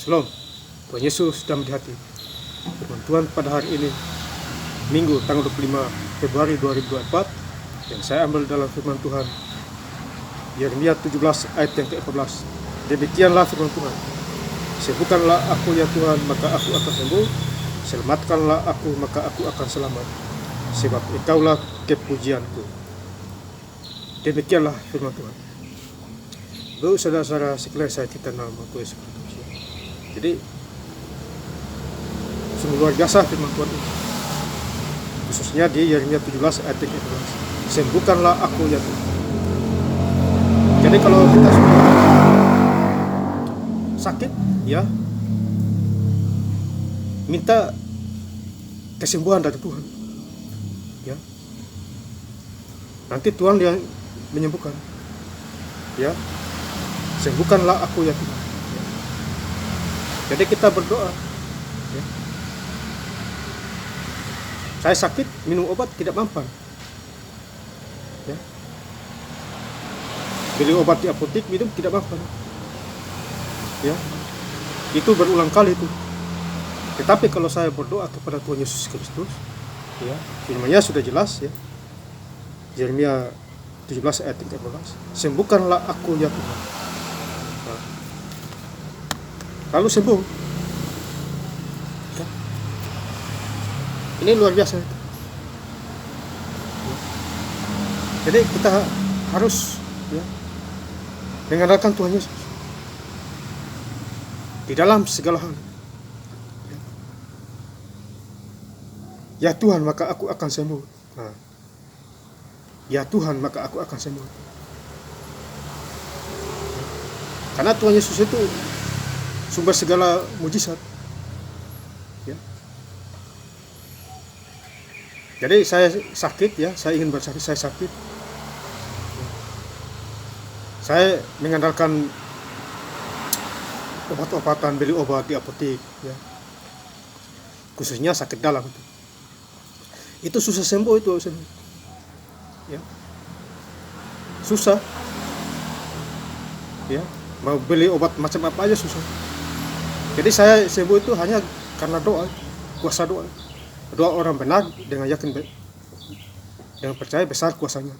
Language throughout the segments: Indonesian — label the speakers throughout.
Speaker 1: Shalom, Tuhan Yesus dalam di hati. Firman Tuhan pada hari ini, Minggu tanggal 25 Februari 2024, yang saya ambil dalam firman Tuhan Yeremia 17 ayat yang ke-14. Demikianlah firman Tuhan, sembuhkanlah aku ya Tuhan, maka aku akan sembuh. Selamatkanlah aku, maka aku akan selamat, sebab Engkaulah kepujianku. Demikianlah firman Tuhan. Bapak, saudara-saudara sekalian, saya cinta nama Tuhan Yesus. Jadi sungguh luar biasa firman Tuhan ini, khususnya di Yeremia 17 ayat 11. Sembuhkanlah aku ya Tuhan. Jadi kalau kita sudah sakit, ya, minta kesembuhan dari Tuhan, ya. Nanti Tuhan yang menyembuhkan, ya. Sembuhkanlah aku ya Tuhan. Jadi kita berdoa, ya. Saya sakit, minum obat tidak mampu, ya. Beli obat di apotek, minum tidak mampu, ya. Itu berulang kali itu. Tetapi kalau saya berdoa kepada Tuhan Yesus Kristus, ya, firman-Nya sudah jelas, ya. Yeremia 17 ayat 13, sembuhkanlah aku ya Tuhan. Lalu sembuh, ya. Ini luar biasa itu. Jadi kita harus, ya, mengandalkan Tuhan Yesus di dalam segala hal. Ya Tuhan, maka aku akan sembuh. Nah, ya Tuhan, maka aku akan sembuh. Karena Tuhan Yesus itu sumber segala mujizat, ya. Jadi saya sakit, ya, saya ingin bersakit, saya sakit, saya mengandalkan obat-obatan, beli obat di apotek, ya, khususnya sakit dalam itu susah sembuh itu, ya, susah, ya, mau beli obat macam apa aja susah. Jadi saya sembuh itu hanya karena doa, kuasa doa. Doa orang benar dengan yakin, dengan percaya besar kuasanya.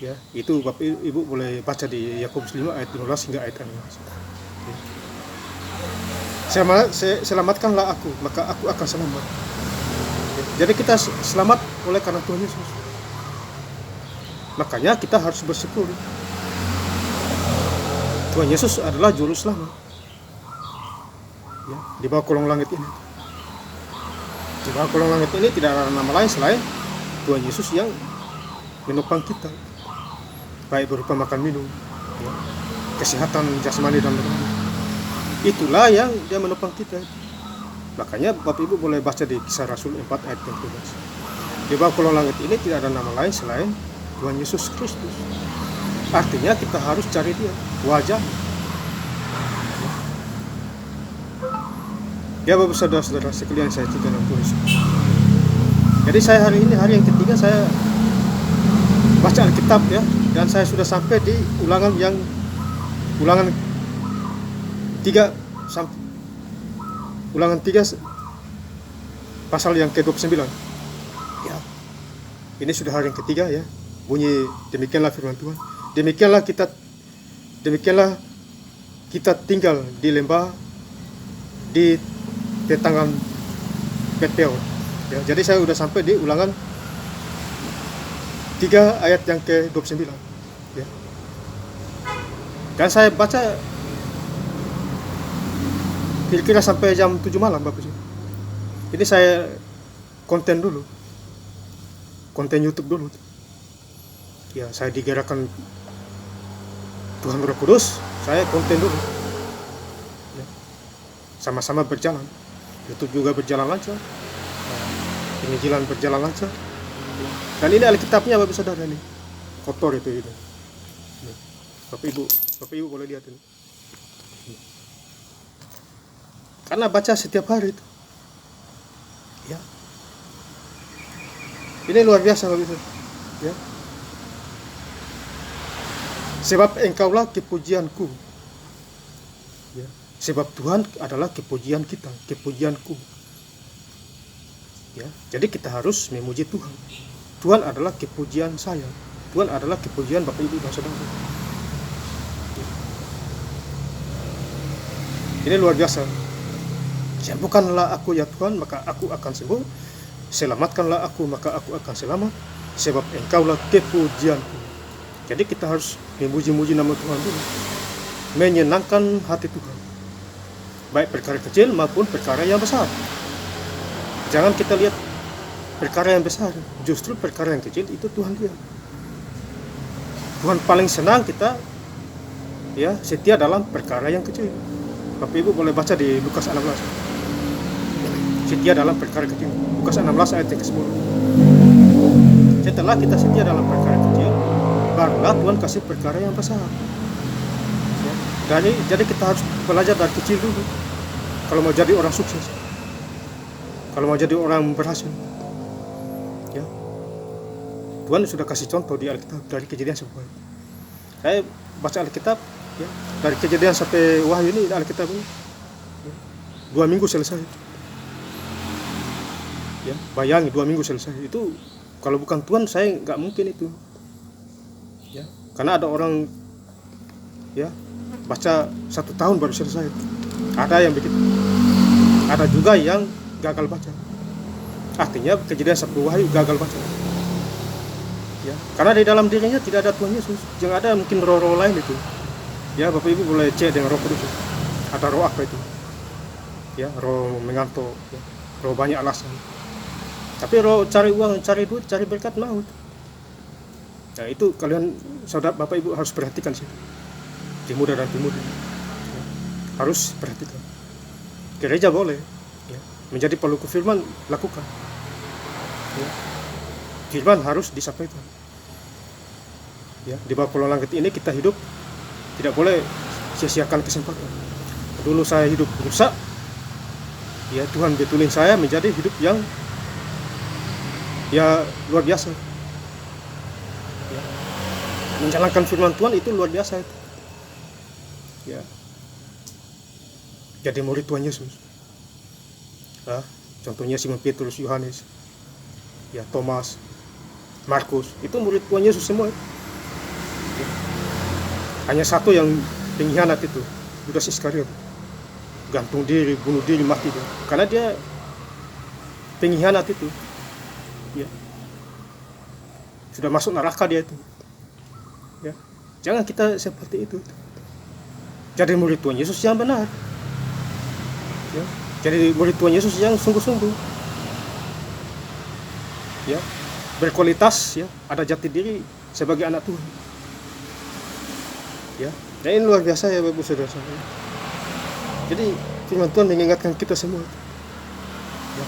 Speaker 1: Ya, itu Bapak Ibu boleh baca di Yakobus 5 ayat 15 hingga ayat 16. Ya. Selamatkanlah aku, maka aku akan selamat. Ya. Jadi kita selamat oleh karena Tuhan Yesus. Makanya kita harus bersyukur. Tuhan Yesus adalah juru selamat, ya, di bawah kolong langit ini. Di bawah kolong langit ini tidak ada nama lain selain Tuhan Yesus yang menopang kita, baik berupa makan minum, ya, kesehatan jasmani dan rohani. Itulah yang dia menopang kita. Makanya Bapak Ibu boleh baca di Kisah Rasul 4 ayat 12. Di bawah kolong langit ini tidak ada nama lain selain Tuhan Yesus Kristus. Artinya kita harus cari dia, wajah. Ya Bapak saudara-saudara sekalian, saya cinta dalam Tuhan Yesus. Jadi saya hari ini, hari yang ketiga saya baca Alkitab, ya, dan saya sudah sampai di ulangan 3 pasal yang ke-29. Ya. Ini sudah hari yang ketiga, ya. Bunyi demikianlah firman Tuhan. Demikianlah kita tinggal di lembah di tetangan Bet-peor. Ya, jadi saya sudah sampai di ulangan 3 ayat yang ke-29. Ya. Dan saya baca kira-kira sampai jam 7 malam, Bapak. Ini saya konten YouTube dulu. Ya, saya digerakkan Tuhan Roh Kudus, saya konten dulu. Ya. Sama-sama berjalan. YouTube juga berjalan lancar. Penginjilan berjalan lancar. Dan ini Alkitabnya Bapak saudara ini. Kotor itu. Ya. Bapak Ibu boleh lihat ini. Karena baca setiap hari itu. Ya. Ini luar biasa Bapak Ibu. Ya. Sebab Engkaulah kepujianku. Ya. Sebab Tuhan adalah kepujian kita, kepujianku. Ya, jadi kita harus memuji Tuhan. Tuhan adalah kepujian saya. Tuhan adalah kepujian Bapak Ibu dan Saudara. Ini luar biasa. Sembuhkanlah aku ya Tuhan, maka aku akan sembuh. Selamatkanlah aku, maka aku akan selamat. Sebab Engkaulah kepujianku. Jadi kita harus memuji-muji nama Tuhan dulu. Menyenangkan hati Tuhan. Baik perkara kecil maupun perkara yang besar. Jangan kita lihat perkara yang besar. Justru perkara yang kecil itu Tuhan lihat. Tuhan paling senang kita ya setia dalam perkara yang kecil. Bapak Ibu boleh baca di Lukas 16. Setia dalam perkara kecil. Lukas 16 ayat yang ke-10. Setelah kita setia dalam perkara kecil, barulah Tuhan kasih perkara yang besar. Ya. Jadi kita harus belajar dari kecil dulu. Kalau mau jadi orang sukses, kalau mau jadi orang berhasil, ya. Tuhan sudah kasih contoh di Alkitab dari Kejadian sampai Wahyu. Saya baca Alkitab, ya, dari Kejadian sampai Wahyu ini Alkitab ini, ya, 2 minggu selesai. Ya, bayangin 2 minggu selesai. Itu kalau bukan Tuhan saya nggak mungkin itu. Ya, karena ada orang ya baca 1 tahun baru selesai. Ada yang begitu. Ada juga yang gagal baca. Artinya Kejadian sampai Wahyu gagal baca. Ya, karena di dalam dirinya tidak ada Tuhan Yesus. Yang ada mungkin roh-roh lain itu. Ya, Bapak Ibu boleh cek dengan Roh Kudus. Ada roh apa itu? Ya, roh mengantuk, ya, roh banyak alasan. Tapi roh cari uang, cari duit, cari berkat maut. Nah, itu kalian saudara Bapak Ibu harus perhatikan sih. Di muda dan pemudi. Ya, harus perhatikan. Gereja boleh, ya, menjadi pelukut firman lakukan. Ya. Firman harus disampaikan. Ya, di bawah kolong langit ini kita hidup tidak boleh sia-siakan kesempatan. Dulu saya hidup rusak, ya Tuhan betulin saya menjadi hidup yang ya luar biasa. Ya. Menjalankan firman Tuhan itu luar biasa. Ya. Jadi murid Tuhan Yesus. Nah, contohnya Simon Petrus, Yohanes, ya Thomas, Markus, itu murid Tuhan Yesus semua. Ya. Hanya satu yang pengkhianat itu, Yudas Iskariot, gantung diri, bunuh diri, mati dia. Karena dia pengkhianat itu. Ya. Sudah masuk neraka dia itu. Ya. Jangan kita seperti itu. Jadi murid Tuhan Yesus yang benar. Ya. Jadi murid Tuhan Yesus yang sungguh-sungguh. Ya. Berkualitas, ya, ada jati diri sebagai anak Tuhan. Ya. Dan ini luar biasa ya Bapak Saudara-saudara. Jadi firman Tuhan mengingatkan kita semua. Ya.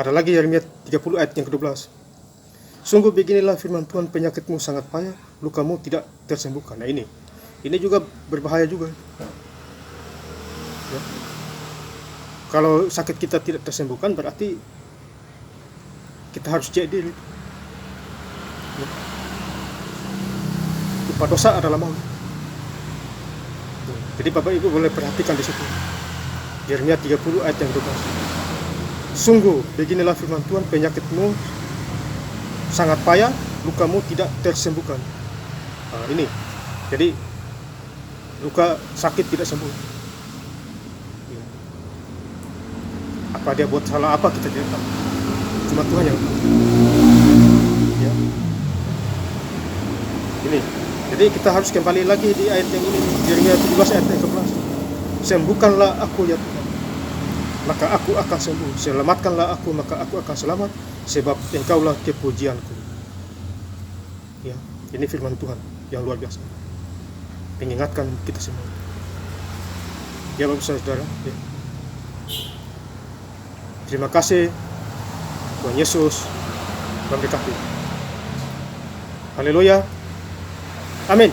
Speaker 1: Ada lagi Yeremia 30 ayat yang ke-12. Sungguh beginilah firman Tuhan, penyakitmu sangat payah, lukamu tidak tersembuhkan. Nah ini juga berbahaya juga. Ya. Kalau sakit kita tidak tersembuhkan berarti kita harus cek diri. Ya. Upah dosa adalah maut. Ya. Jadi Bapak Ibu boleh perhatikan di situ. Yeremia 30 ayat yang 12. Sungguh beginilah firman Tuhan, penyakitmu sangat payah, lukamu tidak tersembuhkan. Nah, ini. Jadi luka sakit tidak sembuh. Ya. Apa dia buat salah apa kita tidak tahu. Cuma Tuhan yang tahu. Ya. Ini. Jadi kita harus kembali lagi di ayat yang ini, Yeremia 17 ayat yang ke-11. Sembuhkanlah aku ya Tuhan, maka aku akan sembuh. Selamatkanlah aku, maka aku akan selamat, sebab Engkaulah kepujianku. Ya, ini firman Tuhan yang luar biasa. Mengingatkan kita semua. Ya Bapak Saudara, ya. Terima kasih Tuhan Yesus memberkati. Haleluya. Amin.